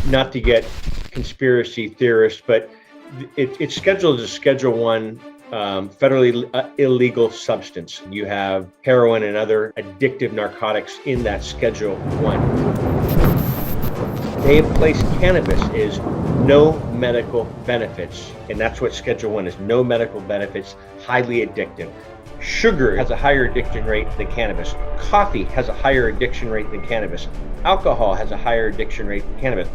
not to get conspiracy theorists, but it's scheduled as a Schedule One federally illegal substance. You have heroin and other addictive narcotics in that Schedule One. They have placed cannabis as no medical benefits, and that's what Schedule One is: no medical benefits, highly addictive. Sugar has a higher addiction rate than cannabis. Coffee has a higher addiction rate than cannabis. Alcohol has a higher addiction rate than cannabis.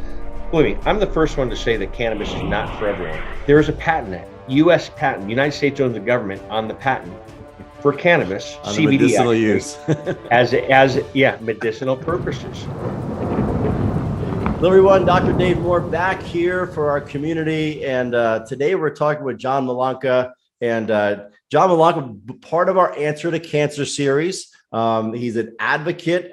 Believe me, I'm the first one to say that cannabis is not for everyone. There is a patent, U.S. patent. United States owns the government on the patent for cannabis, on CBD, medicinal actually, use, as medicinal purposes. Hello, everyone. Dr. Dave Moore back here for our community, and today we're talking with John Malanca. And John Malanca, part of our Answer to Cancer series. He's an advocate.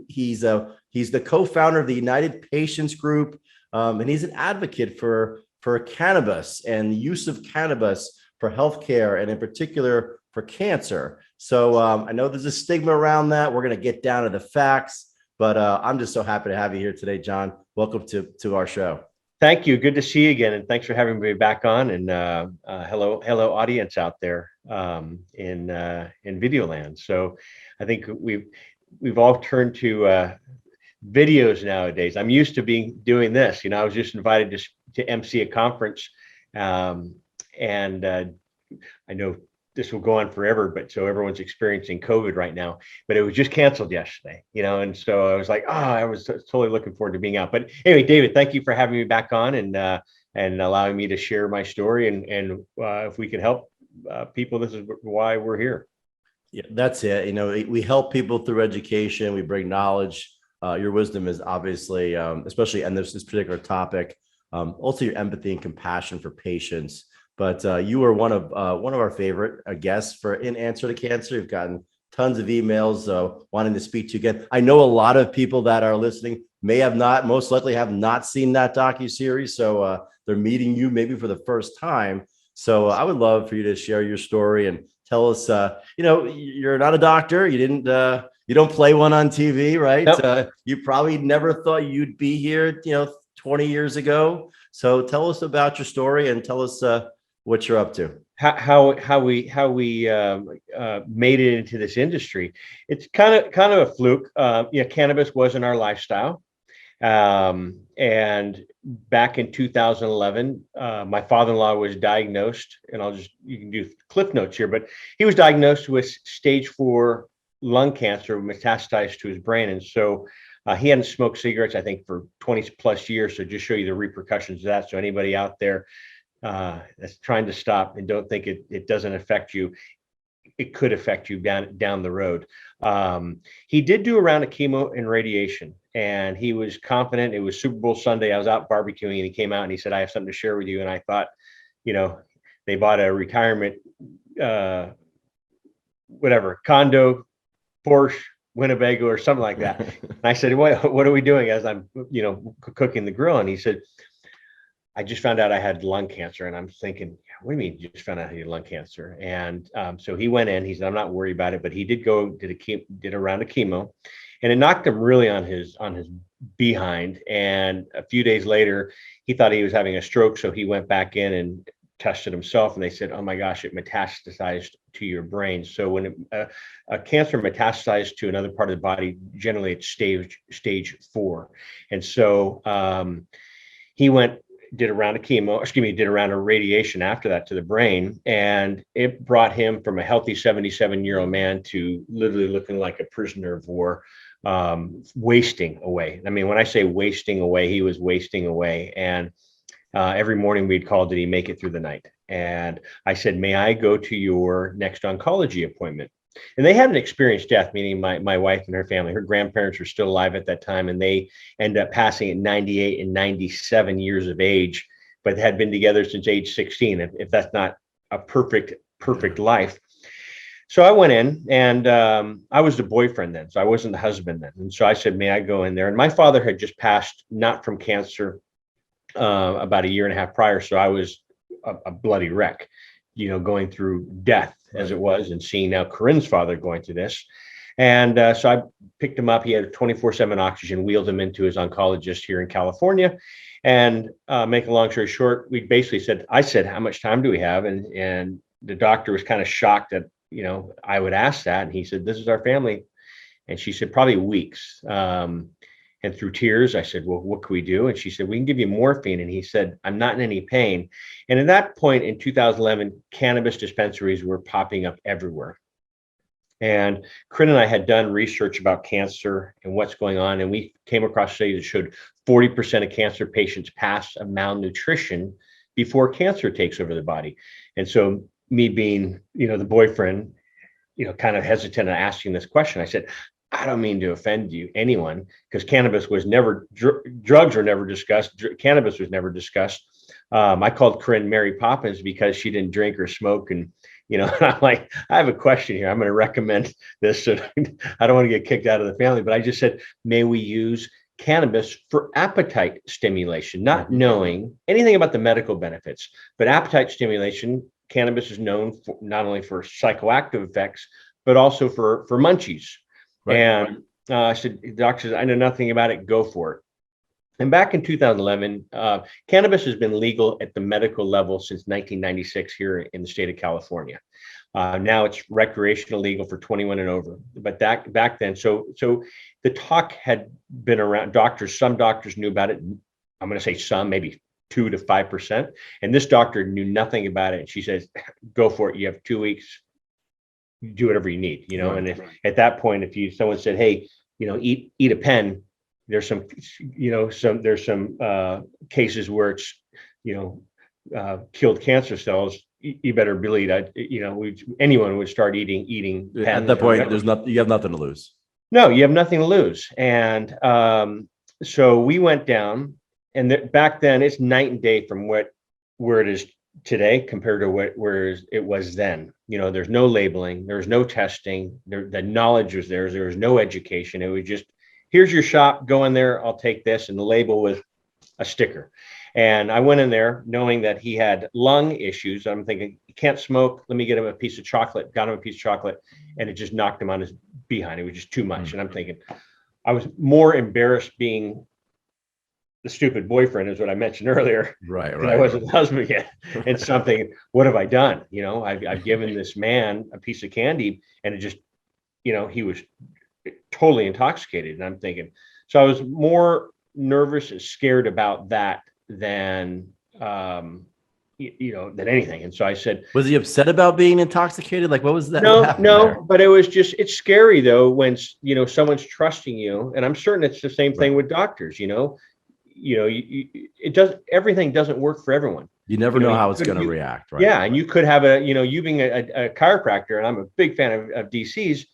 He's the co-founder of the United Patients Group, and he's an advocate for cannabis and the use of cannabis for healthcare, and in particular for cancer. So I know there's a stigma around that. We're going to get down to the facts, but I'm just so happy to have you here today, John. Welcome to our show. Thank you. Good to see you again, and thanks for having me back on. And hello, audience out there in video land. So I think we've all turned to videos nowadays. I'm used to doing this. I was just invited to MC a conference, and I know this will go on forever, but so everyone's experiencing COVID right now, but it was just canceled yesterday, and so I was like, I was totally looking forward to being out. But anyway, David, thank you for having me back on and allowing me to share my story. And if we can help people, this is why we're here. Yeah, that's it. We help people through education. We bring knowledge. Your wisdom is obviously, especially on this particular topic, also your empathy and compassion for patients. But you were one of our favorite guests in Answer to Cancer. You've gotten tons of emails wanting to speak to you again. I know a lot of people that are listening most likely have not seen that docuseries. So they're meeting you maybe for the first time. So I would love for you to share your story and tell us, you're not a doctor. You don't play one on TV, right? Nope. You probably never thought you'd be here, 20 years ago. So tell us about your story and tell us what you're up to. How we made it into this industry. It's kind of a fluke. Cannabis wasn't our lifestyle. And back in 2011, my father-in-law was diagnosed, and you can do cliff notes here, but he was diagnosed with stage 4 lung cancer metastasized to his brain. And so he hadn't smoked cigarettes, I think, for 20 plus years. So just show you the repercussions of that. So anybody out there that's trying to stop and don't think it doesn't affect you, it could affect you down the road. He did do a round of chemo and radiation, and he was confident. It was Super Bowl Sunday. I was out barbecuing, and he came out and he said, "I have something to share with you." And I thought, they bought a retirement, condo, Porsche, Winnebago, or something like that. And I said, what are we doing as I'm, cooking the grill? And he said, "I just found out I had lung cancer." And I'm thinking, what do you mean you just found out you had lung cancer? And so he went in. He said, "I'm not worried about it," but he did did a round of chemo, and it knocked him really on his behind. And a few days later, he thought he was having a stroke, so he went back in and tested himself, and they said, "Oh my gosh, it metastasized to your brain." So when a cancer metastasized to another part of the body, generally it's stage 4. And so he did a round of radiation after that to the brain, and it brought him from a healthy 77-year-old man to literally looking like a prisoner of war, wasting away. I mean, when I say wasting away, he was wasting away. And every morning we'd call, "Did he make it through the night?" And I said, "May I go to your next oncology appointment?" And they hadn't experienced death, meaning my wife and her family. Her grandparents were still alive at that time, and they ended up passing at 98 and 97 years of age, but had been together since age 16, if that's not a perfect life. So I went in, and I was the boyfriend then, so I wasn't the husband then. And so I said, "May I go in there?" And my father had just passed, not from cancer, about a year and a half prior. So I was a bloody wreck, going through death as it was, and seeing now Corinne's father going through this. And so I picked him up. He had 24/7 oxygen, wheeled him into his oncologist here in California. And make a long story short, we basically said, I said, how much time do we have? And the doctor was kind of shocked that, I would ask that. And he said, this is our family. And she said, probably weeks. And through tears, I said, well, what can we do? And she said, we can give you morphine. And he said, I'm not in any pain. And at that point in 2011, cannabis dispensaries were popping up everywhere. And Corinne and I had done research about cancer and what's going on. And we came across studies that showed 40% of cancer patients pass a malnutrition before cancer takes over the body. And so me being, the boyfriend, kind of hesitant on asking this question, I said, I don't mean to offend anyone, because cannabis was never, drugs were never discussed. Cannabis was never discussed. I called Corinne Mary Poppins because she didn't drink or smoke. And, I'm like, I have a question here. I'm going to recommend this. So I don't want to get kicked out of the family, but I just said, may we use cannabis for appetite stimulation, not knowing anything about the medical benefits, but appetite stimulation. Cannabis is known for not only for psychoactive effects, but also for munchies. Right. And I said, doctor said, I know nothing about it. Go for it. And back in 2011, cannabis has been legal at the medical level since 1996 here in the state of California. Now it's recreational legal for 21 and over. But back then, so the talk had been around. Some doctors knew about it. I'm going to say some, maybe 2 to 5%. And this doctor knew nothing about it. And she says, go for it. You have 2 weeks. Do whatever you need, Right. And if at that point, if someone said, hey, eat a pen, there's some, there's some cases where it's, killed cancer cells. You better believe that, anyone would start eating pens. At that point, you have nothing to lose. No, you have nothing to lose. And so we went down, and back then it's night and day from where it is today compared to where it was then. There's no labeling, there's no testing, the knowledge was there was no education. It was just, here's your shop, go in there, I'll take this. And the label was a sticker. And I went in there knowing that he had lung issues. I'm thinking, he can't smoke, let me get him a piece of chocolate. Got him a piece of chocolate, and it just knocked him on his behind. It was just too much. And I'm thinking, I was more embarrassed being the stupid boyfriend, is what I mentioned earlier. Right. I wasn't the husband yet. And something, what have I done? I've given this man a piece of candy, and it just, he was totally intoxicated. And I'm thinking, so I was more nervous and scared about that than than anything. And so I said, was he upset about being intoxicated? Like, what was that? No, but it was just, it's scary though, when, someone's trusting you. And I'm certain it's the same thing with doctors, everything doesn't work for everyone. You never know how it's going to react, right? Yeah. And you could have you being a chiropractor, and I'm a big fan of DCs,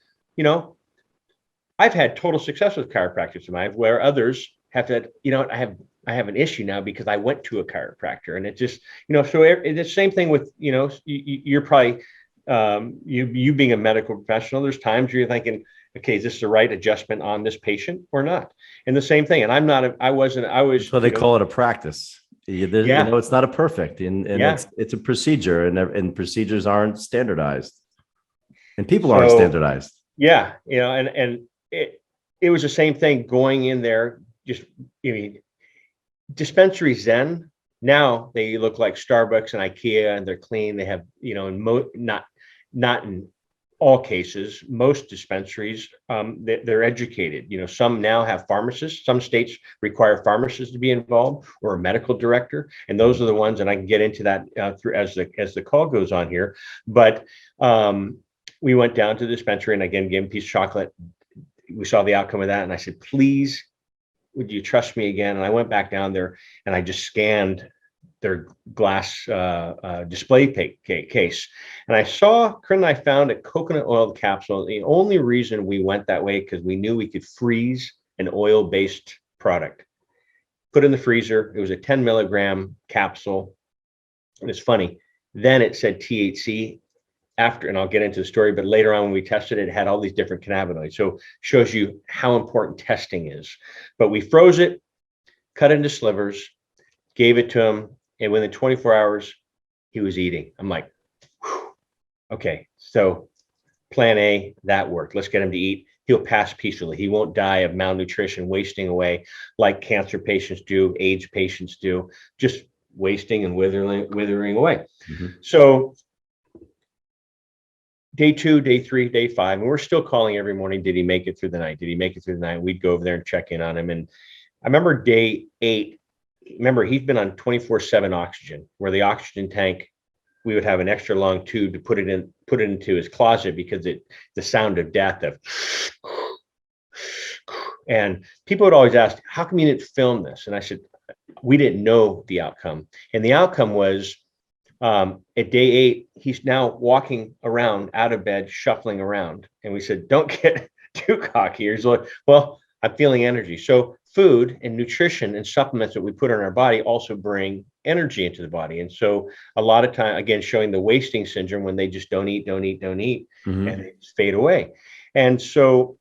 I've had total success with chiropractors in my life, where others have to, I have an issue now because I went to a chiropractor. And it just, so it's the same thing with, you're probably, you being a medical professional, there's times where you're thinking, okay, is this the right adjustment on this patient or not? And the same thing. And I was. So they call it a practice. It's not a perfect, and it's a procedure, and procedures aren't standardized, and people aren't standardized. Yeah. And it was the same thing going in there. Just, dispensaries then, now they look like Starbucks and IKEA, and they're clean. They have, not in all cases, most dispensaries, they're educated. Some now have pharmacists. Some states require pharmacists to be involved, or a medical director, and those are the ones. And I can get into that through as the call goes on here. But we went down to the dispensary, and again, gave him a piece of chocolate. We saw the outcome of that, and I said, please, would you trust me again? And I went back down there, and I just scanned their glass display case. And I saw, Corinne and I found a coconut oil capsule. The only reason we went that way, because we knew we could freeze an oil-based product. Put in the freezer. It was a 10 milligram capsule. And it's funny. Then it said THC after, and I'll get into the story, but later on when we tested it, it had all these different cannabinoids. So shows you how important testing is. But we froze it, cut it into slivers, gave it to him, and within 24 hours, he was eating. I'm like, whew, okay, so plan A, that worked. Let's get him to eat. he'll pass peacefully. He won't die of malnutrition, wasting away like cancer patients do, AIDS patients do, just wasting and withering away. Mm-hmm. So day 2, day 3, day 5, and we're still calling every morning. Did he make it through the night? Did he make it through the night? We'd go over there and check in on him. And I remember day 8, remember he's been on 24/7 oxygen, where the oxygen tank, we would have an extra long tube to put it into his closet because the sound of death of, and people would always ask, how come you didn't film this? And I said, we didn't know the outcome. And the outcome was at day 8, he's now walking around out of bed, shuffling around. And we said, don't get too cocky. He's like, well, I'm feeling energy. So food and nutrition and supplements that we put in our body also bring energy into the body. And so a lot of time, again, showing the wasting syndrome when they just don't eat, Mm-hmm. and they just fade away. And so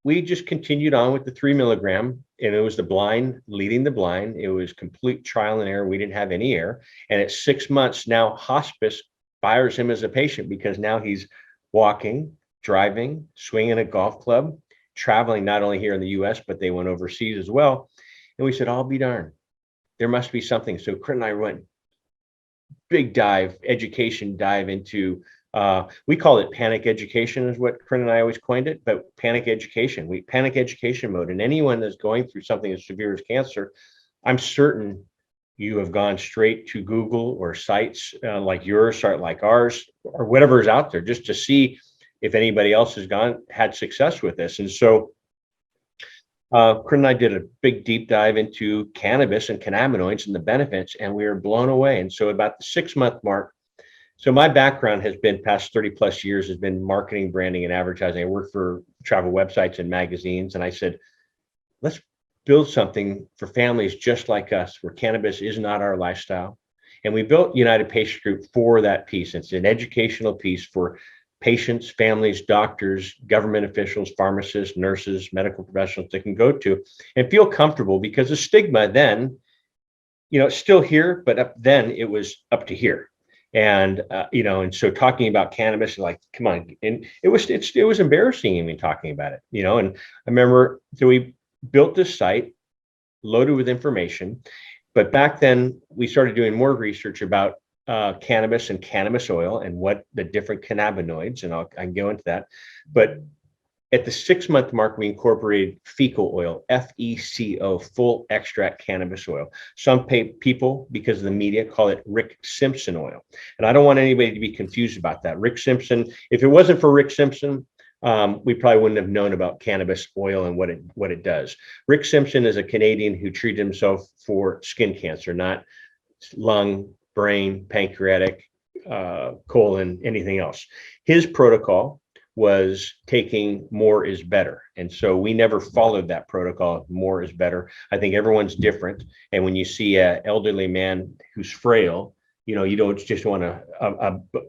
we just continued on with the 3 milligram, and it was the blind leading the blind. It was complete trial and error. We didn't have any error. And at 6 months now, hospice fires him as a patient because now he's walking, driving, swinging a golf club, traveling not only here in the US, but they went overseas as well. And we said, I'll be darned. There must be something. So Crit and I went big dive, education dive into, we call it panic education is what Crit and I always coined it, but panic education, panic education mode. And anyone that's going through something as severe as cancer, I'm certain you have gone straight to Google or sites like yours, or like ours, or whatever is out there, just to see if anybody else has had success with this. And so Crit and I did a big deep dive into cannabis and cannabinoids and the benefits, and we were blown away. And so about the 6-month mark, so my background has been past 30 plus years has been marketing, branding, and advertising. I worked for travel websites and magazines, and I said, let's build something for families just like us, where cannabis is not our lifestyle. And we built United Patient Group for that piece. It's an educational piece for patients, families, doctors, government officials, pharmacists, nurses, medical professionals they can go to and feel comfortable, because the stigma then, it's still here, but then it was up to here. And, and so talking about cannabis, like, come on. And it was embarrassing even talking about it, and I remember, so we built this site loaded with information, but back then we started doing more research about cannabis and cannabis oil and what the different cannabinoids, and I can go into that. But at the 6-month mark, we incorporated fecal oil, FECO, full extract cannabis oil. Some people, because of the media, call it Rick Simpson oil. And I don't want anybody to be confused about that. Rick Simpson, if it wasn't for Rick Simpson, we probably wouldn't have known about cannabis oil and what it does. Rick Simpson is a Canadian who treated himself for skin cancer, not lung, brain, pancreatic, colon, anything else. His protocol was taking more is better. And so we never followed that protocol. More is better. I think everyone's different. And when you see an elderly man who's frail, you don't just want to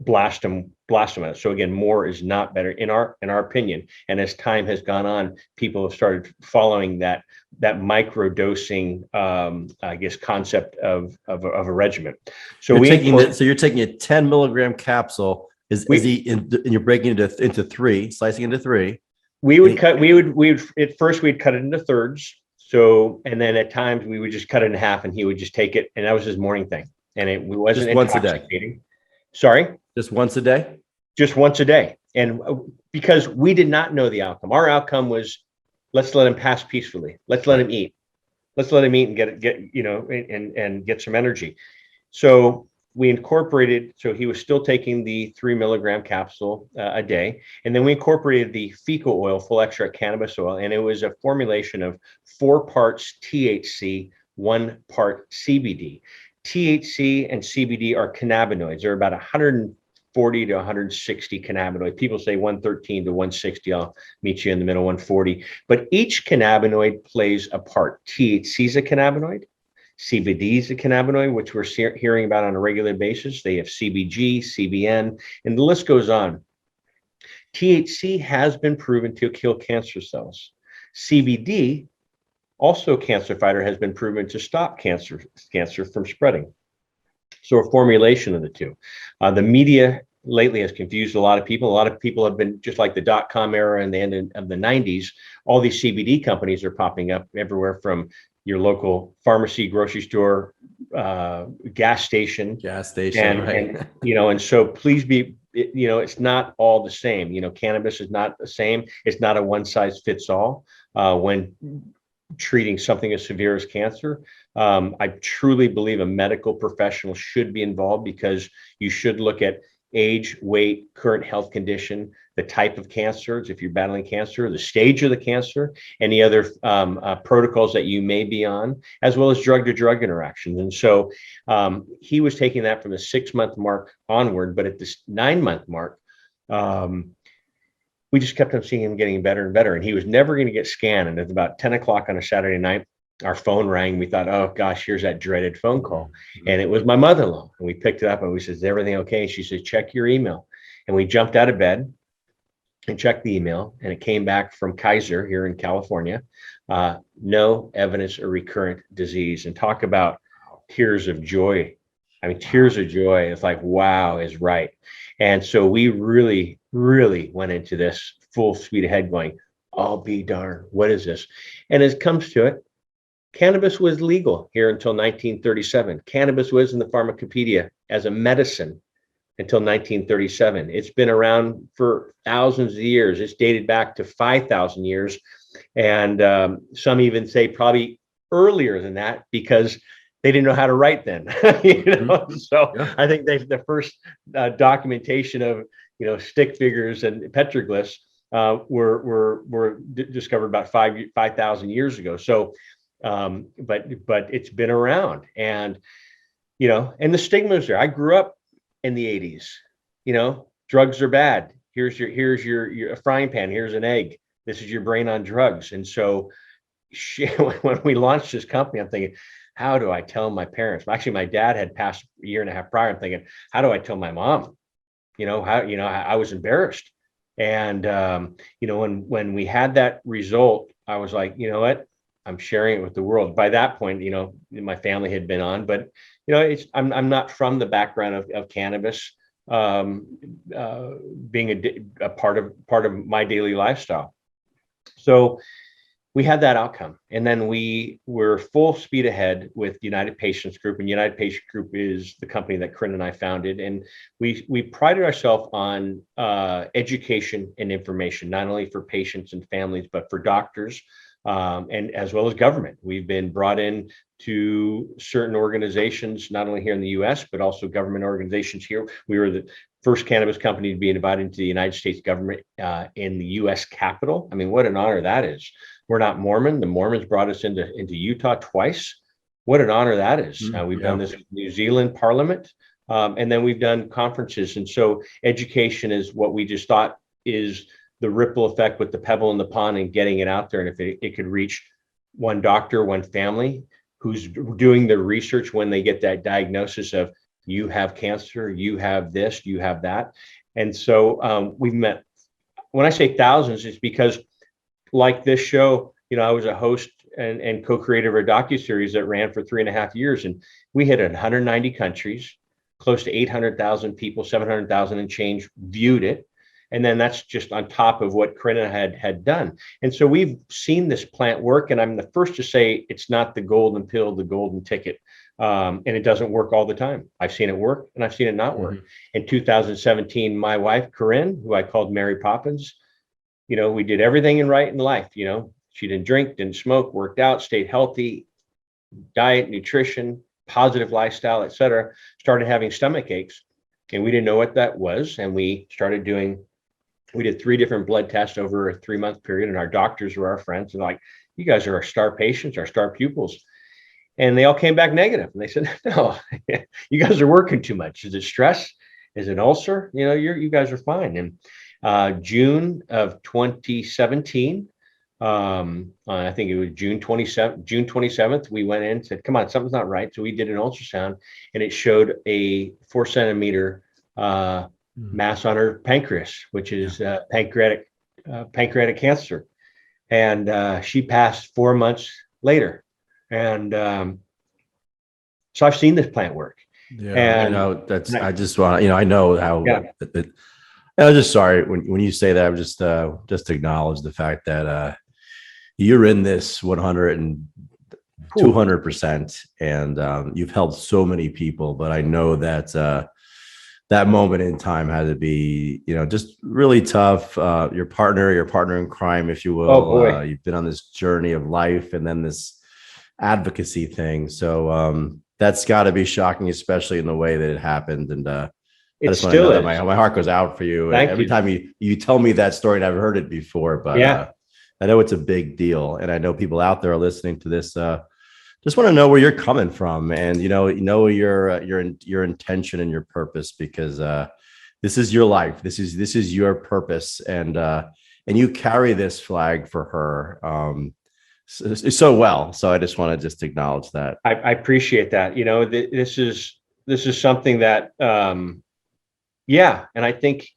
blast him out. So again, more is not better in our opinion. And as time has gone on, people have started following that micro dosing, concept of a regimen. So you're taking a 10 milligram capsule. And you're breaking it into 3, slicing into 3. At first we'd cut it into thirds. So, and then at times we would just cut it in half, and he would just take it, and that was his morning thing. And it wasn't just once a day. Sorry? Just once a day? Just once a day. And because we did not know the outcome. Our outcome was, let's let him pass peacefully. Let's let him eat. Let's let him eat and and get some energy. So we incorporated, so he was still taking the 3 milligram capsule a day. And then we incorporated the fecal oil, full extract cannabis oil. And it was a formulation of 4 parts THC, 1 part CBD. THC and CBD are cannabinoids. They're about 140 to 160 cannabinoids. People say 113 to 160. I'll meet you in the middle, 140. But each cannabinoid plays a part. THC is a cannabinoid. CBD is a cannabinoid, which we're hearing about on a regular basis. They have CBG, CBN, and the list goes on. THC has been proven to kill cancer cells. CBD, also a cancer fighter, has been proven to stop cancer from spreading. So a formulation of the two. The media lately has confused a lot of people. A lot of people have been just like the dot-com era and the end of the 90s. All these CBD companies are popping up everywhere from your local pharmacy, grocery store, gas station, right? And so please be, it's not all the same. Cannabis is not the same. It's not a one size fits all when treating something as severe as cancer. I truly believe a medical professional should be involved, because you should look at age, weight, current health condition, the type of cancers, if you're battling cancer, the stage of the cancer, any other protocols that you may be on, as well as drug-to-drug interactions. And so he was taking that from the 6-month mark onward, but at this 9-month mark, we just kept on seeing him getting better and better. And he was never going to get scanned. And at about 10 o'clock on a Saturday night, our phone rang. We thought, oh gosh, here's that dreaded phone call. And it was my mother-in-law. And we picked it up and we said, is everything okay? She said, check your email. And we jumped out of bed and checked the email, and it came back from Kaiser here in California. No evidence of recurrent disease. And talk about tears of joy. I mean, tears of joy. It's like, wow, is right. And so we really, really went into this full speed ahead going, I'll be darned, what is this? And as it comes to it, cannabis was legal here until 1937. Cannabis was in the pharmacopoeia as a medicine until 1937. It's been around for thousands of years. It's dated back to 5,000 years. And some even say probably earlier than that, because they didn't know how to write then. So yeah. I think the first documentation of stick figures and petroglyphs were discovered about 5,000 years ago. So but it's been around, and and the stigma is there. I grew up in the 80s. Drugs are bad. Here's your a frying pan. Here's an egg. This is your brain on drugs. And so when we launched this company, I'm thinking, how do I tell my parents? Actually, my dad had passed a year and a half prior. I'm thinking, how do I tell my mom? I was embarrassed. And when we had that result, I was like, you know what? I'm sharing it with the world. By that point, my family had been on, but I'm not from the background of cannabis being a part of my daily lifestyle. So we had that outcome, and then we were full speed ahead with United Patients Group, and United Patient Group is the company that Corinne and I founded, and we prided ourselves on education and information, not only for patients and families, but for doctors. And as well as government. We've been brought in to certain organizations, not only here in the US, but also government organizations here. We were the first cannabis company to be invited into the United States government in the US Capitol. I mean, what an honor that is. We're not Mormon. The Mormons brought us into Utah twice. What an honor that is. We've done this with New Zealand Parliament, and then we've done conferences. And so education is what we just thought is the ripple effect with the pebble in the pond and getting it out there. And if it could reach one doctor, one family who's doing the research when they get that diagnosis of you have cancer, you have this, you have that. And so we've met, when I say thousands, it's because like this show, I was a host and co-creator of a docuseries that ran for 3.5 years. And we hit 190 countries, close to 800,000 people, 700,000 and change viewed it. And then that's just on top of what Corinna had done. And so we've seen this plant work, and I'm the first to say it's not the golden pill, the golden ticket. And it doesn't work all the time. I've seen it work and I've seen it not work. In 2017, my wife, Corinne, who I called Mary Poppins, we did everything right in life. She didn't drink, didn't smoke, worked out, stayed healthy, diet, nutrition, positive lifestyle, etc. Started having stomach aches, and we didn't know what that was. And we did 3 different blood tests over a 3-month period, and our doctors were our friends and like, you guys are our star patients, our star pupils. And they all came back negative. And they said, no, you guys are working too much. Is it stress? Is it an ulcer? You guys are fine. And June of 2017, I think it was June 27th, we went in and said, come on, something's not right. So we did an ultrasound, and it showed a 4 centimeter mass on her pancreas, which is pancreatic cancer. And she passed 4 months later. And so I've seen this plant work. Yeah, And I just want, I know how, yeah, I was just sorry when you say that. I'm just acknowledge the fact that you're in this 100 and whew, 200%, and you've helped so many people. But I know that that moment in time had to be, just really tough. Your partner in crime, if you oh will, boy, you've been on this journey of life, and then this advocacy thing. So that's got to be shocking, especially in the way that it happened. And I it just want to still know that is. my heart goes out for you. And Thank every you. time you tell me that story, and I've heard it before, but Yeah, I know it's a big deal, and I know people out there are listening to this. Just want to know where you're coming from, and your intention and your purpose, because this is your life. This is your purpose, and you carry this flag for her so well. So I just want to just acknowledge that. I appreciate that. This is something that, yeah, and I think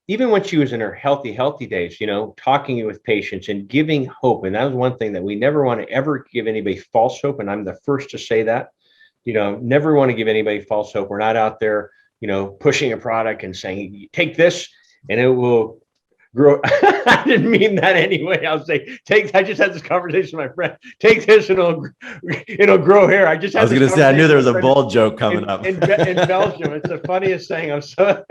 even when she was in her healthy days, talking with patients and giving hope. And that was one thing that we never want to ever give anybody false hope. And I'm the first to say that, never want to give anybody false hope. We're not out there, pushing a product and saying, take this and it will grow. I didn't mean that anyway. I'll say, I just had this conversation with my friend. Take this and it'll grow hair. I just I had was this going to say, I knew there was a conversation bold joke coming up. in Belgium. It's the funniest thing.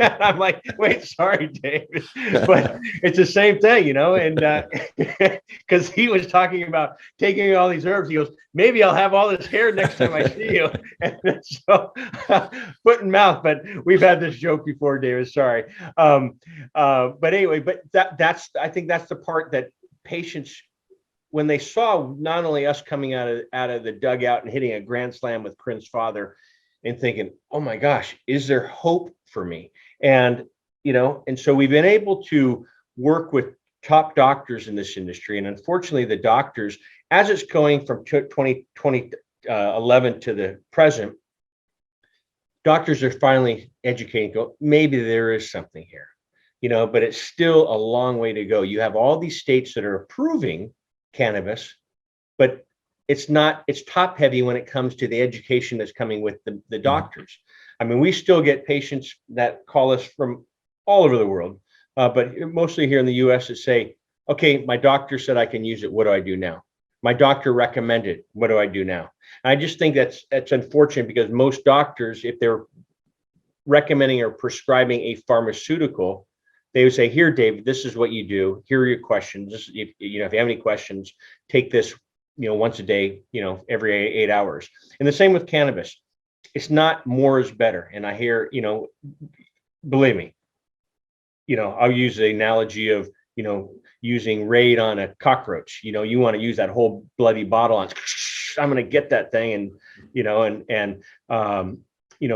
I'm like, wait, sorry, David, but it's the same thing, and because he was talking about taking all these herbs. He goes, maybe I'll have all this hair next time I see you. And so foot and mouth, but we've had this joke before, David. Sorry. But anyway, I think that's the part that patients, when they saw not only us coming out of the dugout and hitting a grand slam with Corinne's father and thinking, oh my gosh, is there hope for me? And, and so we've been able to work with top doctors in this industry. And unfortunately, the doctors, as it's going from 2011 to the present, doctors are finally educating, go, maybe there is something here, but it's still a long way to go. You have all these states that are approving cannabis, but it's top heavy when it comes to the education that's coming with the doctors. I mean, we still get patients that call us from all over the world, but mostly here in the US that say, okay, my doctor said I can use it. What do I do now? My doctor recommended. What do I do now? And I just think that's unfortunate, because most doctors, if they're recommending or prescribing a pharmaceutical, they would say, here, Dave, this is what you do. Here are your questions. If you have any questions, take this, once a day, every 8 hours. And the same with cannabis. It's not more is better. And I hear, believe me, I'll use the analogy of, using Raid on a cockroach. You want to use that whole bloody bottle on, I'm going to get that thing. And,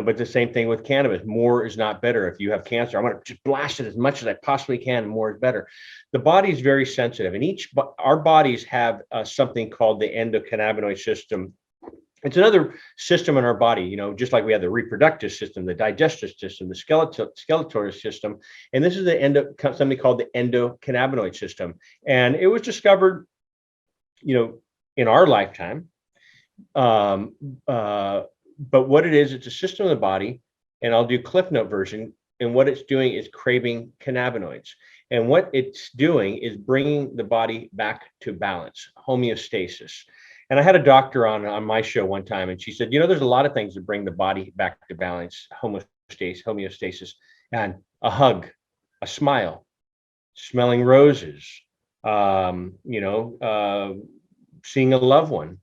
but the same thing with cannabis. More is not better. If you have cancer, I'm going to just blast it as much as I possibly can, and more is better. The body is very sensitive, and our bodies have something called the endocannabinoid system. It's another system in our body, just like we have the reproductive system, the digestive system, the skeletal system. And this is something called the endocannabinoid system. And it was discovered, in our lifetime. But what it is, it's a system of the body, and I'll do Cliff Note version. And what it's doing is craving cannabinoids. And what it's doing is bringing the body back to balance, homeostasis. And I had a doctor on my show one time, and she said, there's a lot of things that bring the body back to balance, homeostasis, and a hug, a smile, smelling roses, seeing a loved one,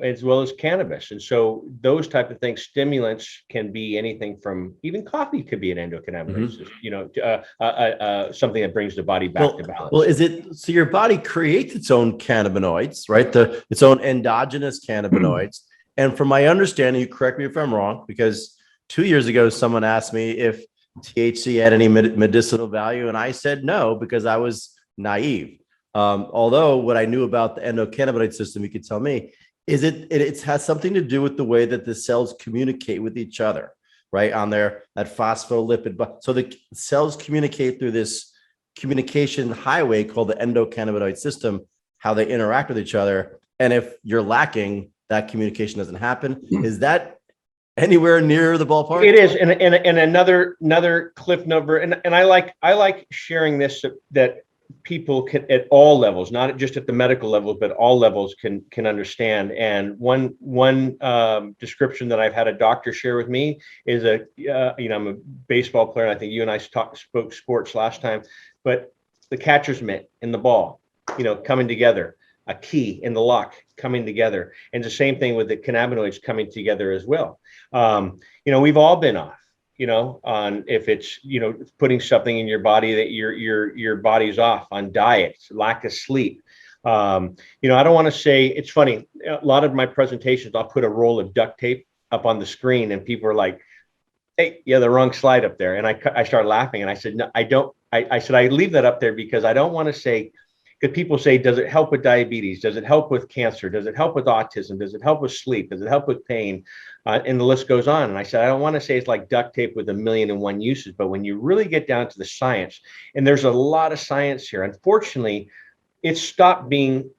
as well as cannabis. And so those type of things, stimulants, can be anything from, even coffee could be an endocannabinoid system, something that brings the body back to balance. Well, so your body creates its own cannabinoids, right? Its own endogenous cannabinoids. And from my understanding, you correct me if I'm wrong, because 2 years ago, someone asked me if THC had any medicinal value, and I said no, because I was naive. Although what I knew about the endocannabinoid system, you could tell me, is it has something to do with the way that the cells communicate with each other, right? On that phospholipid, so the cells communicate through this communication highway called the endocannabinoid system, how they interact with each other. And if you're lacking, that communication doesn't happen. Is that anywhere near the ballpark? It is, and another cliff number, and I like sharing this that people can at all levels, not just at the medical level, but all levels can understand. And one description that I've had a doctor share with me is I'm a baseball player. And I think you and I spoke sports last time, but the catcher's mitt and the ball, coming together, a key in the lock coming together, and the same thing with the cannabinoids coming together as well. We've all been off, on if it's, putting something in your body that your body's off on diets, lack of sleep. I don't want to say, it's funny. A lot of my presentations, I'll put a roll of duct tape up on the screen and people are like, hey, yeah, the wrong slide up there. And I started laughing and I said, no, I don't, I said, I leave that up there because I don't want to say, because people say, does it help with diabetes? Does it help with cancer? Does it help with autism? Does it help with sleep? Does it help with pain? And the list goes on. And I said, I don't want to say it's like duct tape with 1,000,001 uses, but when you really get down to the science, and there's a lot of science here, unfortunately, it stopped being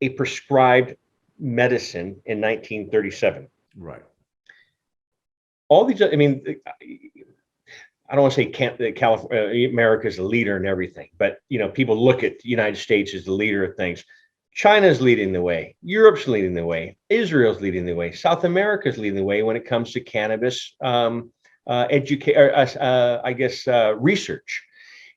a prescribed medicine in 1937. Right. All these, I mean, I don't want to say California, America is a leader in everything, but people look at the United States as the leader of things. China's leading the way, Europe's leading the way, Israel's leading the way, South America's leading the way when it comes to cannabis research.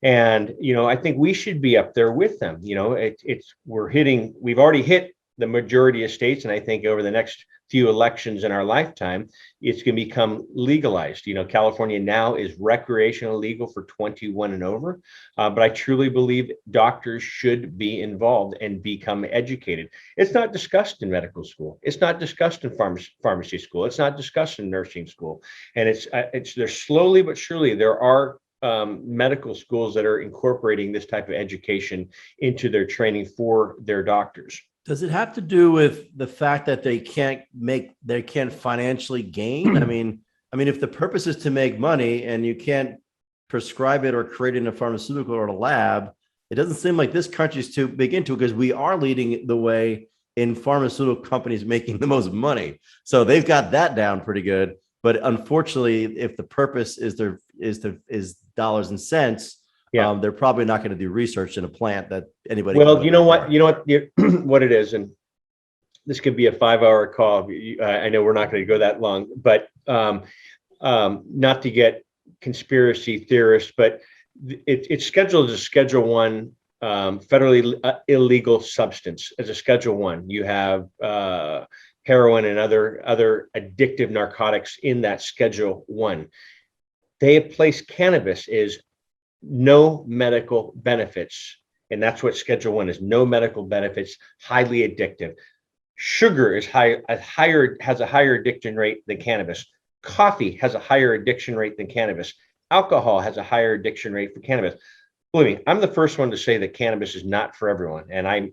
And I think we should be up there with them. We've already hit the majority of states, and I think over the next few elections in our lifetime, it's going to become legalized. California now is recreational legal for 21 and over, but I truly believe doctors should be involved and become educated. It's not discussed in medical school. It's not discussed in pharmacy school. It's not discussed in nursing school. And it's there slowly but surely there are medical schools that are incorporating this type of education into their training for their doctors. Does it have to do with the fact that they can't financially gain? I mean, if the purpose is to make money and you can't prescribe it or create it in a pharmaceutical or a lab, it doesn't seem like this country's too big into it, because we are leading the way in pharmaceutical companies making the most money. So they've got that down pretty good. But unfortunately, if the purpose is dollars and cents, they're probably not going to do research in a plant that anybody. Well, what it is, and this could be a 5-hour call. I know we're not going to go that long, but not to get conspiracy theorists, but it's scheduled as a Schedule 1 federally illegal substance. As a Schedule 1, you have heroin and other addictive narcotics in that Schedule 1. They have placed cannabis is no medical benefits, and that's what Schedule 1 is: no medical benefits, highly addictive. Sugar is has a higher addiction rate than cannabis. Coffee has a higher addiction rate than cannabis. Alcohol has a higher addiction rate for cannabis. Believe me, I'm the first one to say that cannabis is not for everyone, and I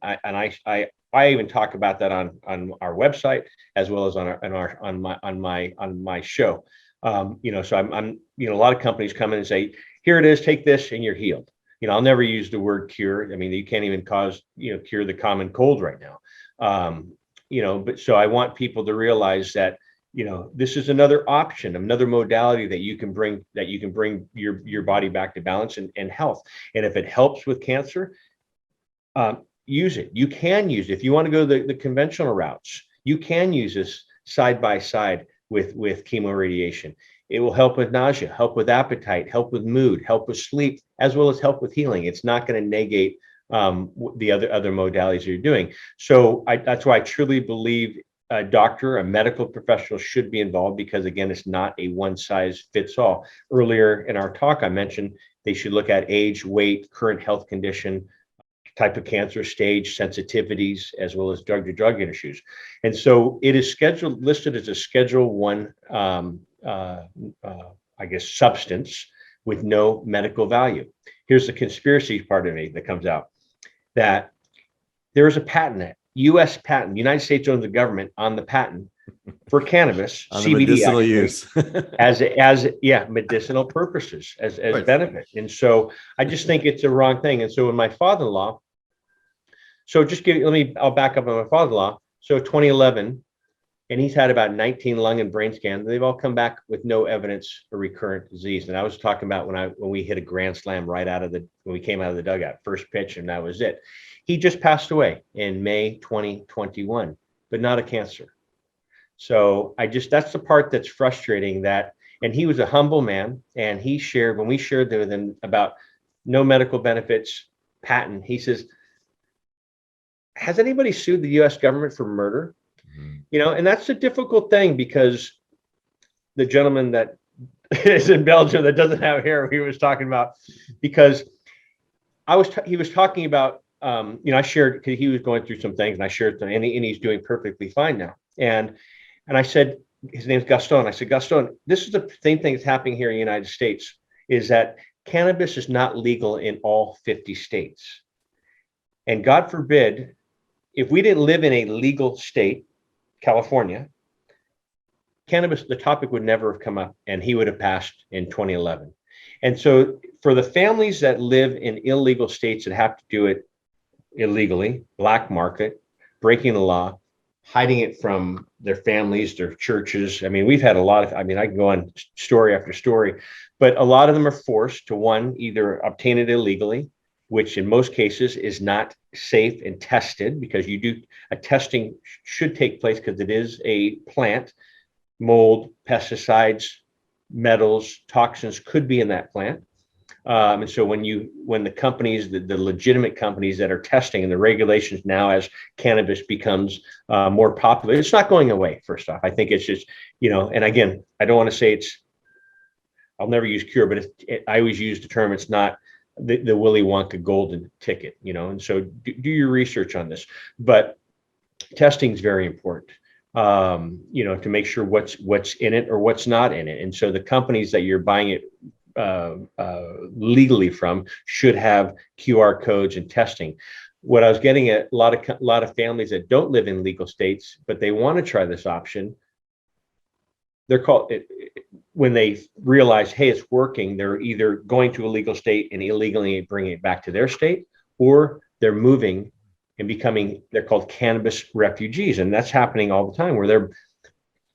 even talk about that on our website as well as on my show. So I'm a lot of companies come in and say, here it is, take this and you're healed. I'll never use the word cure. I mean, you can't even cure the common cold right now. But so I want people to realize that, this is another option, another modality that you can bring your body back to balance and health. And if it helps with cancer, use it. You can use it. If you want to go the conventional routes, you can use this side by side with chemoradiation. It will help with nausea, help with appetite, help with mood, help with sleep, as well as help with healing. It's not going to negate the other modalities you're doing. So that's why I truly believe a doctor, a medical professional should be involved, because again, it's not a one size fits all. Earlier in our talk, I mentioned they should look at age, weight, current health condition, type of cancer stage, sensitivities, as well as drug-to-drug issues. And so it is listed as a Schedule 1, substance with no medical value. Here's the conspiracy part of me that comes out, that there is a patent, U.S. patent. The United States owns the government on the patent for cannabis, on CBD, medicinal use, as medicinal purposes, as right. Benefit. And so I just think it's a wrong thing. And so when my father-in-law, I'll back up on my father-in-law. So 2011, and he's had about 19 lung and brain scans. They've all come back with no evidence of recurrent disease. And I was talking about when we hit a grand slam right when we came out of the dugout, first pitch, and that was it. He just passed away in May 2021, but not a cancer. So that's the part that's frustrating, and he was a humble man, and when we shared with him about no medical benefits, patent, he says, has anybody sued the US government for murder? And that's a difficult thing, because the gentleman that is in Belgium that doesn't have hair, he was talking about, because he was talking about, I shared, because he was going through some things, and I shared them, and he's doing perfectly fine now. And I said, his name's Gaston. I said, Gaston, this is the same thing that's happening here in the United States, is that cannabis is not legal in all 50 states. And God forbid, if we didn't live in a legal state, California, cannabis, the topic would never have come up, and he would have passed in 2011. And so for the families that live in illegal states that have to do it illegally, black market, breaking the law, hiding it from their families, their churches. I mean, we've had I can go on story after story, but a lot of them are forced to, either obtain it illegally, which in most cases is not safe and tested, because testing should take place, because it is a plant. Mold, pesticides, metals, toxins could be in that plant. And so when the companies, the legitimate companies that are testing, and the regulations now, as cannabis becomes more popular, it's not going away. First off, I think it's just, and again, I don't want to say I'll never use cure, but I always use the term, it's not the Willy Wonka golden ticket, and so do your research on this. But testing is very important, to make sure what's in it or what's not in it. And so the companies that you're buying it legally from should have QR codes and testing. What I was getting at, a lot of families that don't live in legal states, but they want to try this option, they're called, when they realize, hey, it's working, they're either going to a legal state and illegally bringing it back to their state, or they're moving and they're called cannabis refugees. And that's happening all the time, where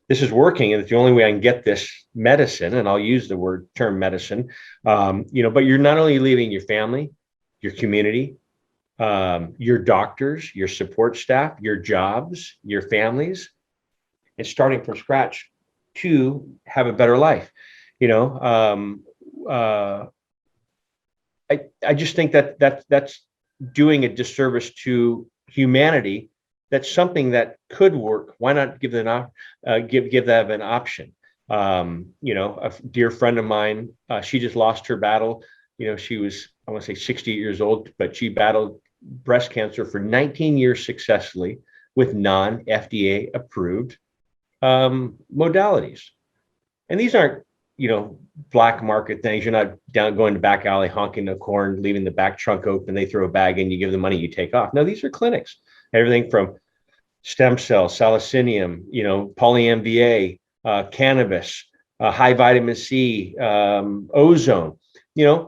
this is working, and it's the only way I can get this medicine, and I'll use the term medicine, but you're not only leaving your family, your community, your doctors, your support staff, your jobs, your families, and starting from scratch to have a better life. I just think that's doing a disservice to humanity. That's something that could work. Why not give them an option? A dear friend of mine, she just lost her battle. She was, I want to say 68 years old, but she battled breast cancer for 19 years successfully with non-FDA approved modalities. And these aren't, black market things. You're not going to back alley, honking the horn, leaving the back trunk open. They throw a bag in, you give the money, you take off. No, these are clinics. Everything from stem cells, salicinium, poly-MVA, cannabis, high vitamin C, ozone. It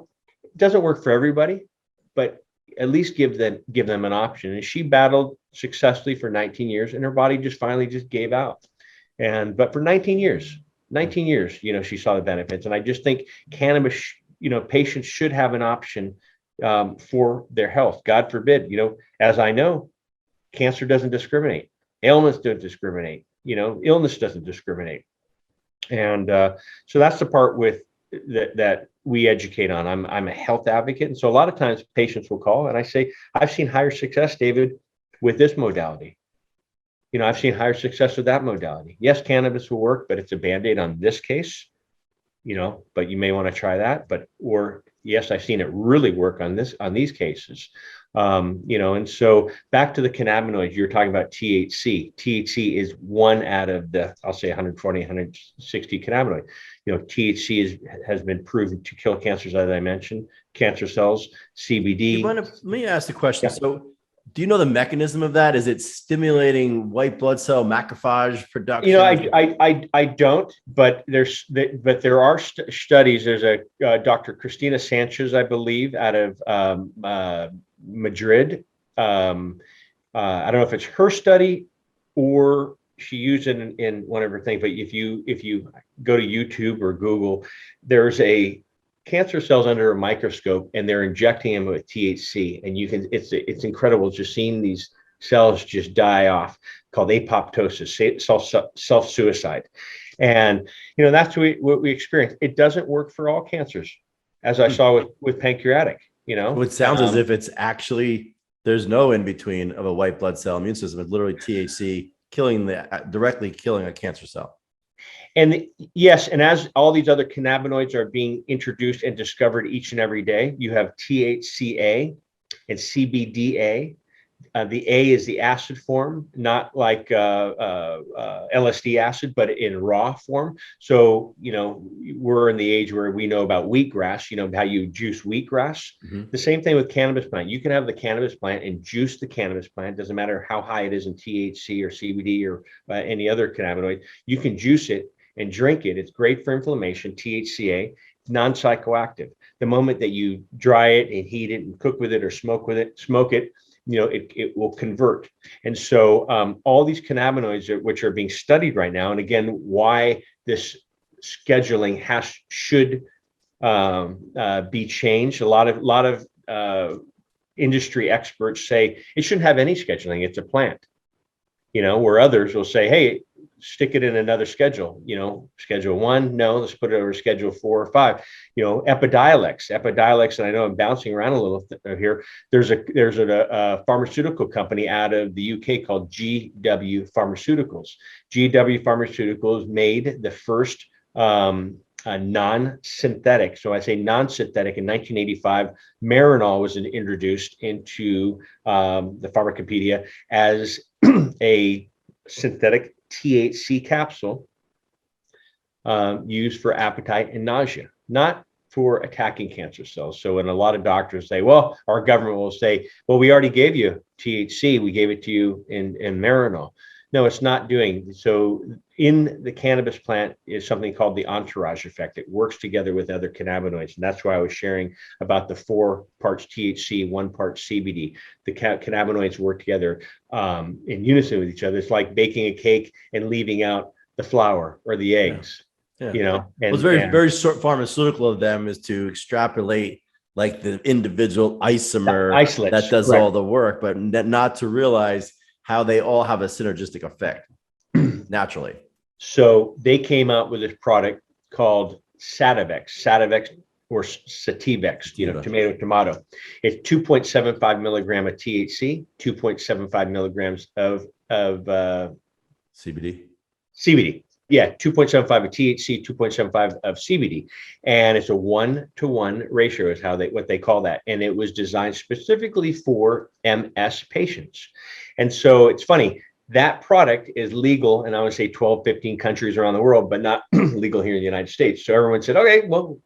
doesn't work for everybody, but at least give them an option. And she battled successfully for 19 years, and her body finally gave out. But for 19 years, she saw the benefits. And I just think cannabis, patients should have an option for their health. God forbid, as I know, cancer doesn't discriminate. Ailments don't discriminate. Illness doesn't discriminate. And so that's the part that we educate on. I'm a health advocate. And so a lot of times patients will call and I say, I've seen higher success, David, with this modality. I've seen higher success with that modality. Yes, cannabis will work, but it's a Band-Aid on this case, but you may want to try that. Or yes, I've seen it really work on these cases. And so back to the cannabinoids, you're talking about THC. THC is one out of the, I'll say 140, 160 cannabinoid. THC has been proven to kill cancers, as I mentioned, cancer cells, CBD. Let me ask the question. Yeah. So do you know the mechanism of that? Is it stimulating white blood cell macrophage production? I don't, but there are studies. There's a Dr. Cristina Sanchez, I believe, out of Madrid. I don't know if it's her study or she used it in one of her things, but if you go to YouTube or Google, there's a cancer cells under a microscope and they're injecting them with THC, and you can it's incredible just seeing these cells just die off, called apoptosis, self-suicide. And that's what we experience. It doesn't work for all cancers, as I saw with pancreatic. So it sounds as if it's actually, there's no in between of a white blood cell immune system. It's literally THC directly killing a cancer cell. And yes, and as all these other cannabinoids are being introduced and discovered each and every day, you have THCA and CBDA. The A is the acid form, not like LSD acid, but in raw form. So, we're in the age where we know about wheatgrass, how you juice wheatgrass. Mm-hmm. The same thing with cannabis plant. You can have the cannabis plant and juice the cannabis plant. Doesn't matter how high it is in THC or CBD or any other cannabinoid. You can juice it and drink it. It's great for inflammation, THCA, non-psychoactive. The moment that you dry it and heat it and cook with it or smoke it, it will convert. And so all these cannabinoids which are being studied right now, and again, why this scheduling should be changed. A lot of industry experts say it shouldn't have any scheduling. It's a plant, where others will say, hey, stick it in another schedule, schedule 1, no, let's put it over schedule 4 or 5, Epidiolex. And I know I'm bouncing around a little here. There's a pharmaceutical company out of the UK called GW Pharmaceuticals. GW Pharmaceuticals made the first non-synthetic. So I say non-synthetic. In 1985, Marinol was introduced into the pharmacopoeia as a synthetic THC capsule used for appetite and nausea, not for attacking cancer cells. So when a lot of doctors say, well, our government will say, well, we already gave you THC, we gave it to you in Marinol. No, it's not doing so. In the cannabis plant is something called the Entourage Effect. It works together with other cannabinoids. And that's why I was sharing about the 4 parts THC, 1 part CBD. The cannabinoids work together in unison with each other. It's like baking a cake and leaving out the flour or the eggs. Yeah. And it's very short pharmaceutical of them is to extrapolate like the individual isomer that does all the work, but not to realize how they all have a synergistic effect naturally. So they came out with this product called Sativex or Sativex, tomato. It's 2.75 milligram of THC, 2.75 milligrams of CBD. Yeah, 2.75 of THC, 2.75 of CBD. And it's a 1-to-1 ratio is what they call that. And it was designed specifically for MS patients. And so it's funny, that product is legal in, I would say 12, 15 countries around the world, but not legal here in the United States. So everyone said, okay, well,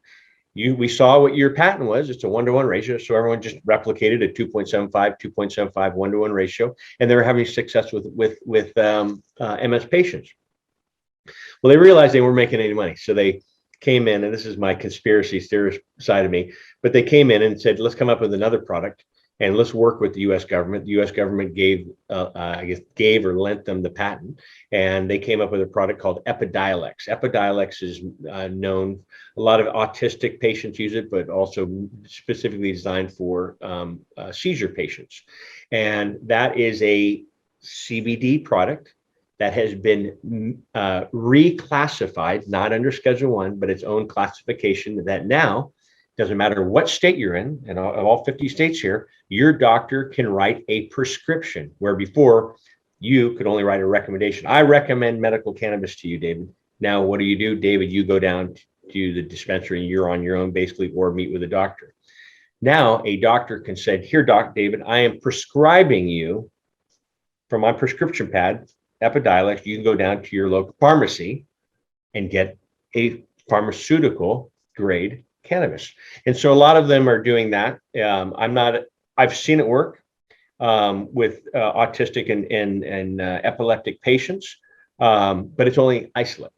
we saw what your patent was. It's a 1-to-1 ratio. So everyone just replicated a 2.75, 2.75, 1-to-1 ratio. And they were having success with MS patients. Well, they realized they weren't making any money. So they came in, and this is my conspiracy theorist side of me, but they came in and said, let's come up with another product and let's work with the U.S. government. The U.S. government gave or lent them the patent, and they came up with a product called Epidiolex. Epidiolex is known, a lot of autistic patients use it, but also specifically designed for seizure patients. And that is a CBD product that has been reclassified, not under Schedule 1, but its own classification that now, doesn't matter what state you're in all 50 states here, your doctor can write a prescription, where before you could only write a recommendation. I recommend medical cannabis to you, David. Now, what do? David, you go down to the dispensary and you're on your own basically, or meet with a doctor. Now, a doctor can say, here, David, I am prescribing you from my prescription pad, Epidiolex. You can go down to your local pharmacy and get a pharmaceutical grade cannabis. And so a lot of them are doing that. I've seen it work with autistic and epileptic patients, but it's only isolate.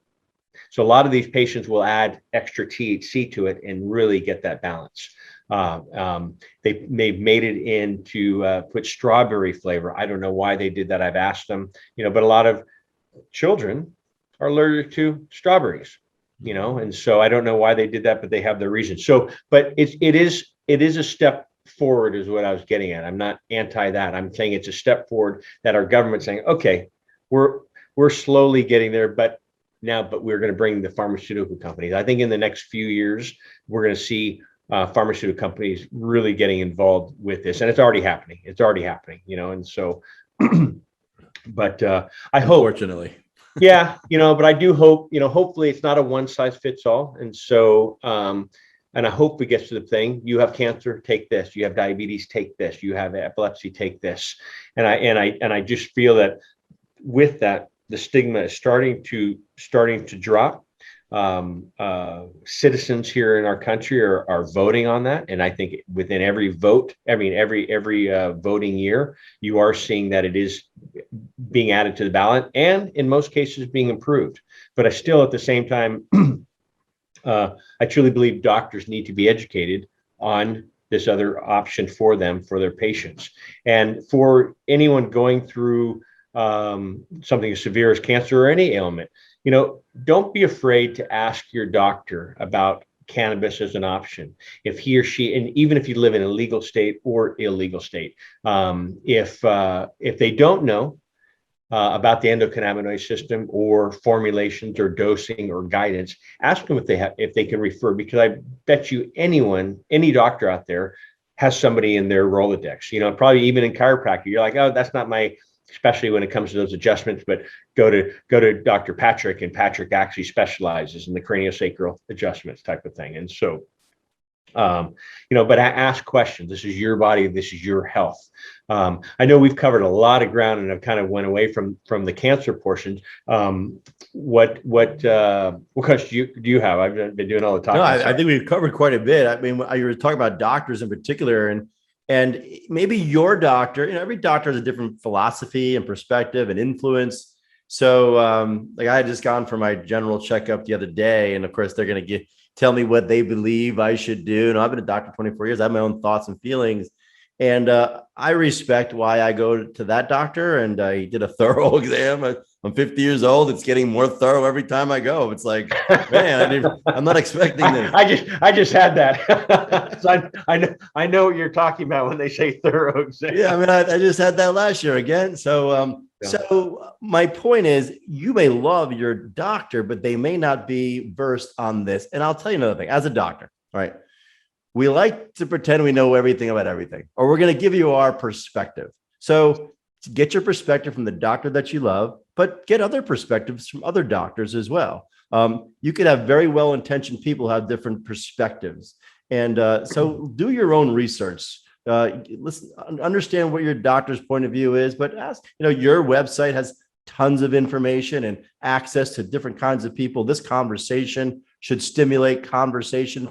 So a lot of these patients will add extra THC to it and really get that balance. They've made it into put strawberry flavor. I don't know why they did that. I've asked them, but a lot of children are allergic to strawberries, and so I don't know why they did that, but they have their reasons. So, but it is a step forward is what I was getting at. I'm not anti that. I'm saying it's a step forward that our government's saying, okay, we're slowly getting there, but we're going to bring the pharmaceutical companies. I think in the next few years, we're going to see pharmaceutical companies really getting involved with this, and it's already happening. And so, but I hope, Unfortunately. yeah, but I do hope, hopefully it's not a one size fits all. And so, and I hope it gets to the thing. You have cancer, take this. You have diabetes, take this. You have epilepsy, take this. And I just feel that with that, the stigma is starting to drop. Citizens here in our country are voting on that, and I think within every vote, every voting year, you are seeing that it is being added to the ballot, and in most cases being improved. But I still, at the same time, I truly believe doctors need to be educated on this other option for them, for their patients, and for anyone going through something as severe as cancer or any ailment. Don't be afraid to ask your doctor about cannabis as an option. If he or she, and even if you live in a legal state or illegal state, if they don't know about the endocannabinoid system or formulations or dosing or guidance, ask them if they can refer, because I bet you any doctor out there has somebody in their Rolodex, probably even in chiropractic. You're like, oh, that's not my, especially when it comes to those adjustments, but go to Dr. Patrick, and Patrick actually specializes in the craniosacral adjustments type of thing. And so, but I ask questions. This is your body. This is your health. I know we've covered a lot of ground, and I've kind of went away from the cancer portions. What questions do you have? I've been doing all the talking. No, I think we've covered quite a bit. I mean, you were talking about doctors in particular, and maybe your doctor, every doctor has a different philosophy and perspective and influence. So like I had just gone for my general checkup the other day, and of course they're going to tell me what they believe I should do. And I've been a doctor 24 years. I have my own thoughts and feelings. And I respect why I go to that doctor. And I did a thorough exam. I'm 50 years old. It's getting more thorough every time I go. It's like, man, I'm not expecting this. I just had that. So I know what you're talking about when they say thorough exam. Yeah, I mean, I just had that last year again. So so my point is, you may love your doctor, but they may not be versed on this. And I'll tell you another thing. As a doctor, all right, we like to pretend we know everything about everything, or we're going to give you our perspective. So get your perspective from the doctor that you love, but get other perspectives from other doctors as well. You could have very well-intentioned people have different perspectives. And so do your own research. Listen, understand what your doctor's point of view is, but ask, your website has tons of information and access to different kinds of people. This conversation should stimulate conversation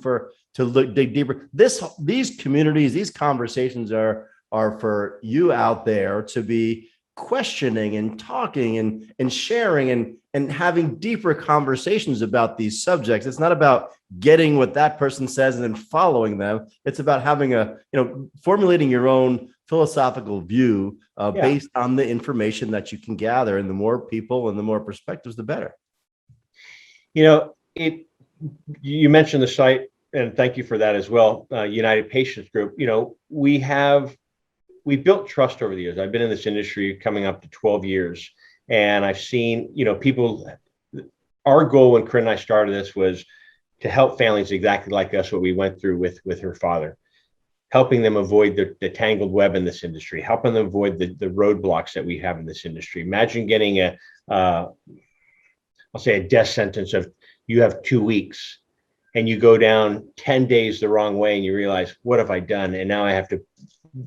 to dig deeper. These communities, these conversations are for you out there to be questioning and talking and sharing and having deeper conversations about these subjects. It's not about getting what that person says and then following them. It's about having formulating your own philosophical view based on the information that you can gather. And the more people and the more perspectives, the better. You mentioned the site, and thank you for that as well. United Patients Group, we built trust over the years. I've been in this industry coming up to 12 years, and I've seen, people, our goal when Corinne and I started this was to help families exactly like us, what we went through with her father, helping them avoid the tangled web in this industry, helping them avoid the roadblocks that we have in this industry. Imagine getting I'll say a death sentence of, you have 2 weeks and you go down 10 days the wrong way, and you realize, what have I done? And now I have to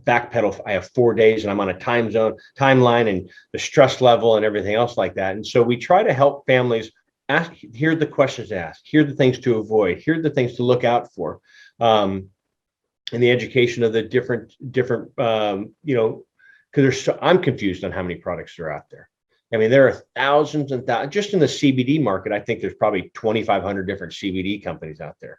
backpedal. I have 4 days and I'm on a timeline, and the stress level and everything else like that. And so we try to help families ask, here are the questions to ask, here are the things to avoid, here are the things to look out for. And the education of the different, because I'm confused on how many products are out there. I mean, there are thousands and thousands. Just in the CBD market, I think there's probably 2,500 different CBD companies out there.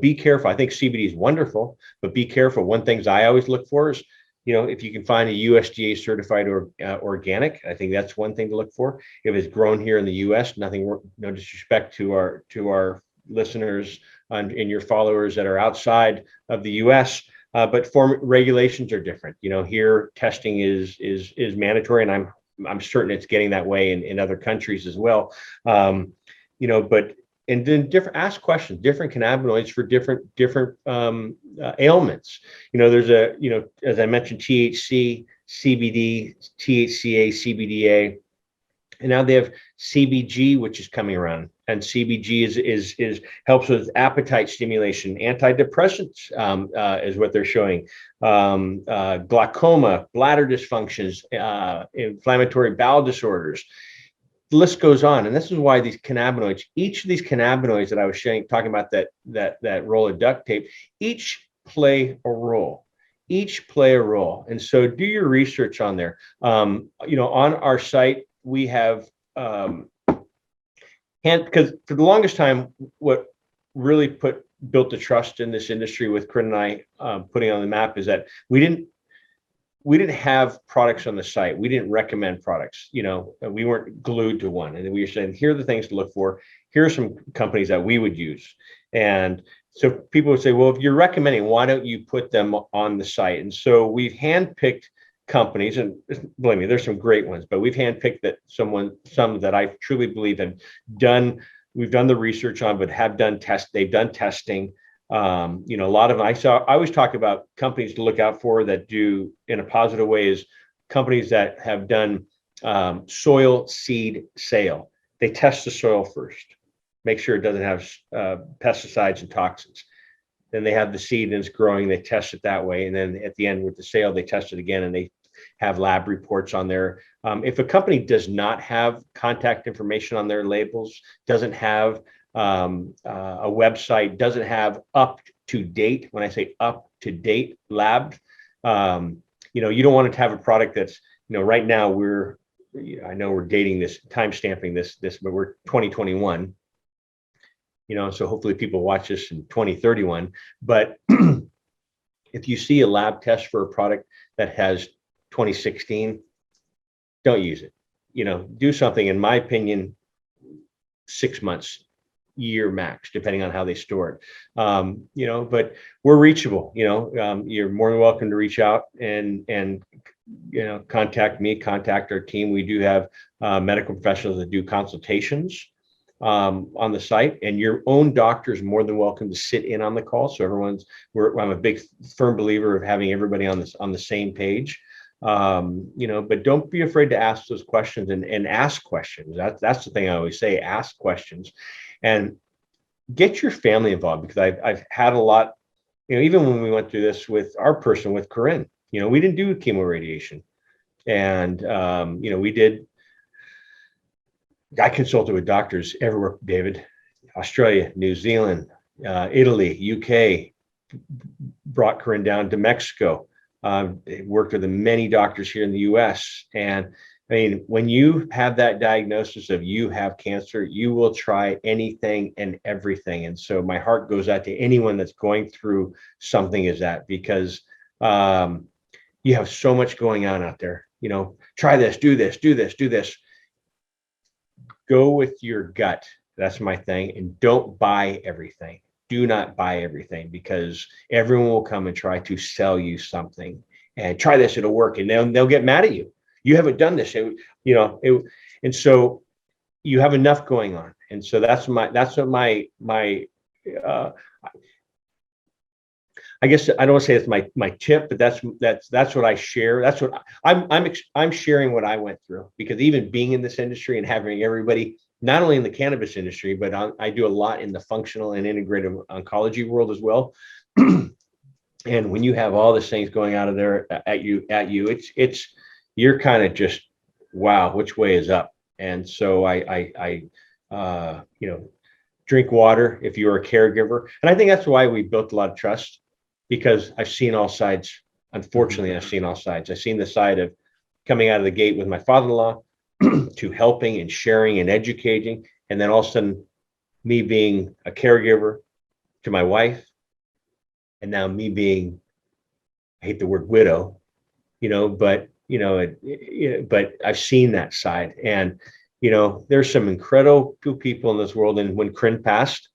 Be careful. I think CBD is wonderful, but be careful. One thing I always look for is if you can find a USDA certified or organic, I think that's one thing to look for. If it's grown here in the US, no disrespect to our listeners and your followers that are outside of the US, but regulations are different. Here testing is mandatory, and I'm certain it's getting that way in other countries as well. But and then ask questions, different cannabinoids for different ailments. There's as I mentioned, THC, CBD, THCA, CBDA, and now they have CBG, which is coming around. And CBG is helps with appetite stimulation, antidepressants is what they're showing, glaucoma, bladder dysfunctions, inflammatory bowel disorders. The list goes on, and this is why these cannabinoids, each of these cannabinoids that I was talking about, that roll of duct tape, each play a role. And so do your research on there. On our site we have because for the longest time, what really built the trust in this industry with Corinne and I putting on the map is that we didn't have products on the site. We didn't recommend products. We weren't glued to one. And we were saying, here are the things to look for. Here are some companies that we would use. And so people would say, well, if you're recommending, why don't you put them on the site? And so we've handpicked companies, and believe me, there's some great ones, but we've handpicked some that I truly believe we've done the research on, but they've done testing. A lot of I always talk about companies to look out for that do in a positive way is companies that have done soil seed sale. They test the soil first, make sure it doesn't have pesticides and toxins. Then they have the seed and it's growing. They test it that way, and then at the end with the sale, they test it again, and they have lab reports on there. If a company does not have contact information on their labels, doesn't have a website, doesn't have up to date. When I say up to date labs, you don't want to have a product that's, right now I know we're dating this, time stamping this, but we're 2021. So hopefully people watch this in 2031. But if you see a lab test for a product that has 2016, don't use it. Do something, in my opinion, 6 months, year max, depending on how they store it. But we're reachable. You're more than welcome to reach out and contact me, contact our team. We do have medical professionals that do consultations on the site, and your own doctor is more than welcome to sit in on the call. So I'm a big firm believer of having everybody on the same page. But don't be afraid to ask those questions and ask questions. That's the thing I always say, ask questions and get your family involved, because I've had a lot, even when we went through this with Corinne, we didn't do chemo radiation. And, I consulted with doctors everywhere, David, Australia, New Zealand, Italy, UK, brought Corinne down to Mexico, worked with many doctors here in the US. And I mean, when you have that diagnosis of you have cancer, you will try anything and everything. And so my heart goes out to anyone that's going through something as that, because you have so much going on out there. Try this, do this, do this, do this. Go with your gut. That's my thing. And don't buy everything. Do not buy everything, because everyone will come and try to sell you something. And try this, it'll work. And they'll get mad at you. You haven't done this. And so you have enough going on. And so that's what my I guess I don't want to say it's my tip, but that's what I share. That's what I'm sharing, what I went through, because even being in this industry and having everybody, not only in the cannabis industry, but I do a lot in the functional and integrative oncology world as well. And when you have all these things going out of there at you, it's you're kind of just, wow, which way is up? And so I drink water if you're a caregiver. And I think that's why we built a lot of trust, because I've seen all sides. Unfortunately, I've seen all sides. I've seen the side of coming out of the gate with my father-in-law to helping and sharing and educating. And then all of a sudden, me being a caregiver to my wife, and now me being, I hate the word widow, but I've seen that side. And, there's some incredible people in this world. And when Corinne passed,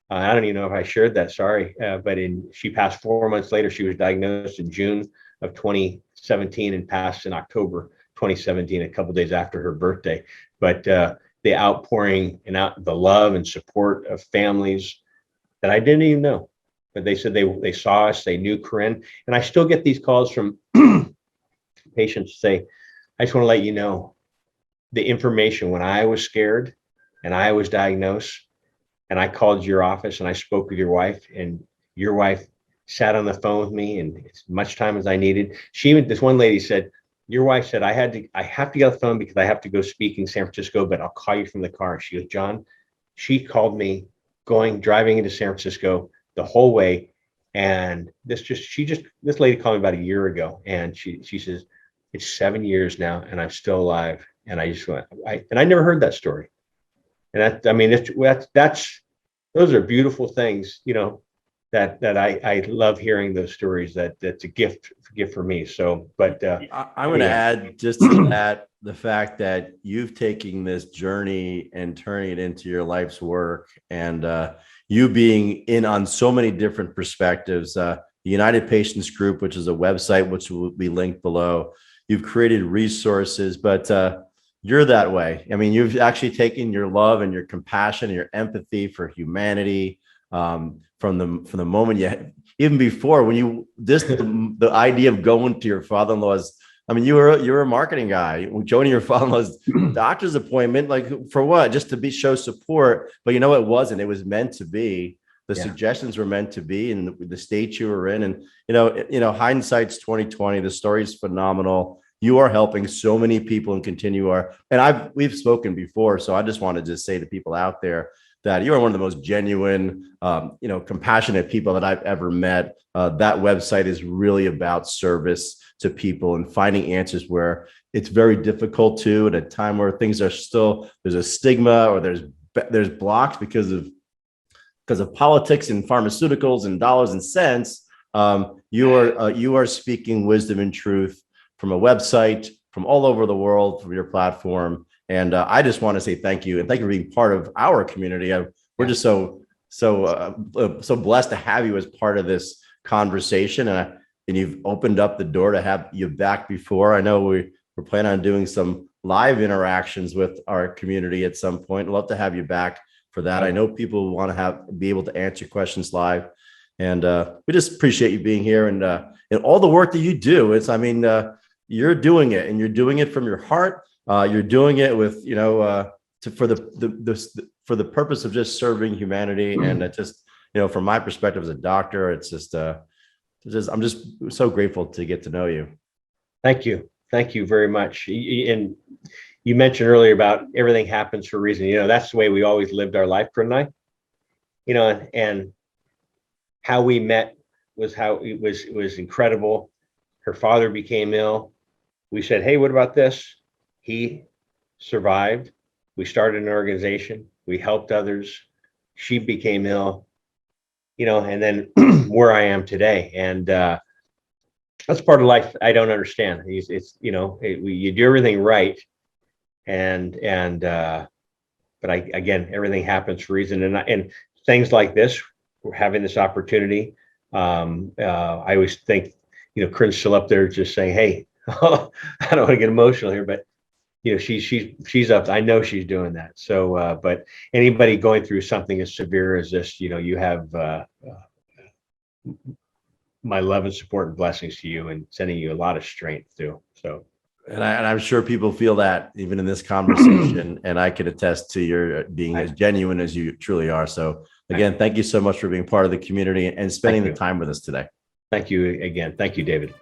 I don't even know if I shared that, sorry. But she passed 4 months later. She was diagnosed in June of 2017 and passed in October 2017, a couple of days after her birthday. But the outpouring and the love and support of families that I didn't even know, but they said they saw us, they knew Corinne. And I still get these calls from patients say, I just want to let you know the information when I was scared and I was diagnosed and I called your office and I spoke with your wife, and your wife sat on the phone with me and as much time as I needed. This one lady said, your wife said, I have to get on the phone because I have to go speak in San Francisco, but I'll call you from the car. She goes, John, she called me driving into San Francisco the whole way. And this lady called me about a year ago. And she says, it's 7 years now and I'm still alive. And I just went, and I never heard that story. And those are beautiful things, that I love hearing those stories. That's a gift for me. So, but I'm going to add just to that, the fact that you've taken this journey and turning it into your life's work, and you being in on so many different perspectives. The United Patients Group, which is a website which will be linked below. You've created resources, but you're that way. I mean, you've actually taken your love and your compassion and your empathy for humanity. From the moment even before when the idea of going to your father-in-law's, I mean, you were a marketing guy, joining your father-in-law's doctor's appointment, like for what? Just to show support. But it wasn't. It was meant to be. The suggestions were meant to be, and the state you were in. And hindsight's 2020. The story's phenomenal. You are helping so many people and we've spoken before. So I just wanted to say to people out there that you are one of the most genuine, compassionate people that I've ever met. That website is really about service to people and finding answers where it's very difficult to, at a time where things are still, there's a stigma or there's blocks because of politics and pharmaceuticals and dollars and cents. You are speaking wisdom and truth from a website from all over the world, from your platform. And I just want to say thank you, and thank you for being part of our community. We're just so blessed to have you as part of this conversation, and you've opened up the door to have you back before. I know we're planning on doing some live interactions with our community at some point. I'd love to have you back for that. I know people want to be able to answer questions live, and we just appreciate you being here and all the work that you do. You're doing it, and you're doing it from your heart. You're doing it with, for the purpose of just serving humanity. And it just, from my perspective as a doctor, it's just I'm just so grateful to get to know you. Thank you. Thank you very much. And you mentioned earlier about everything happens for a reason. That's the way we always lived our life, Corinne and I. And how we met was it was incredible. Her father became ill. We said, hey, what about this? He survived. We started an organization. We helped others. She became ill, and then where I am today. And that's part of life I don't understand. You do everything right. But again, everything happens for a reason. And things like this, we're having this opportunity. I always think, Corinne's still up there just saying, hey, I don't want to get emotional here, but she's up. I know she's doing that. So, but anybody going through something as severe as this, you have my love and support and blessings to you, and sending you a lot of strength too. So, and I'm sure people feel that even in this conversation, and I can attest to your being as genuine as you truly are. So, again, thank you so much for being part of the community and spending the time with us today. Thank you again. Thank you, David.